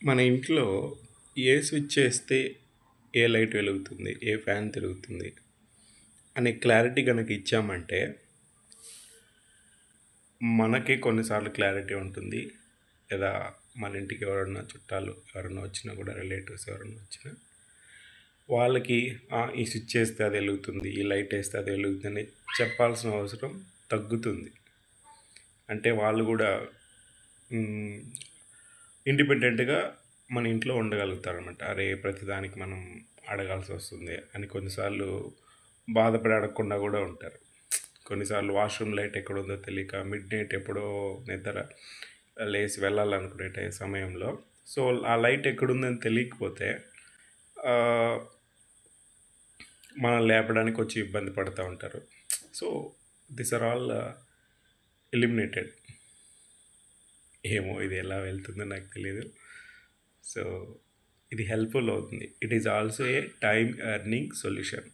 మన ఇంట్లో ఏ స్విచ్ చేస్తే ఏ లైట్ వెలుగుతుంది, ఏ ఫ్యాన్ తిరుగుతుంది అనే క్లారిటీ కనుక ఇచ్చామంటే మనకే కొన్నిసార్లు క్లారిటీ ఉంటుంది. లేదా మన ఇంటికి ఎవరన్నా చుట్టాలు ఎవరన్నా వచ్చినా కూడా, రిలేటివ్స్ ఎవరన్నా వచ్చినా వాళ్ళకి ఈ స్విచ్ వేస్తే అది వెలుగుతుంది, ఈ లైట్ వేస్తే అది వెలుగుతుంది చెప్పాల్సిన అవసరం తగ్గుతుంది. అంటే వాళ్ళు కూడా ఇండిపెండెంట్గా మన ఇంట్లో ఉండగలుగుతారనమాట. అరే ప్రతిదానికి మనం అడగాల్సి వస్తుంది అని కొన్నిసార్లు బాధపడి అడగకుండా కూడా ఉంటారు. కొన్నిసార్లు వాష్రూమ్ లైట్ ఎక్కడుందో తెలియక మిడ్ నైట్ ఎప్పుడో నిద్ర లేచి వెళ్ళాలనుకునే సమయంలో సో ఆ లైట్ ఎక్కడుందని తెలియకపోతే మనం లేపడానికి వచ్చి ఇబ్బంది పడుతూ ఉంటారు. So this are all eliminated. ఏమో ఇది ఎలా వెళ్తుందో నాకు తెలియదు. సో ఇది హెల్ప్ఫుల్ అవుతుంది. It is also a time earning solution.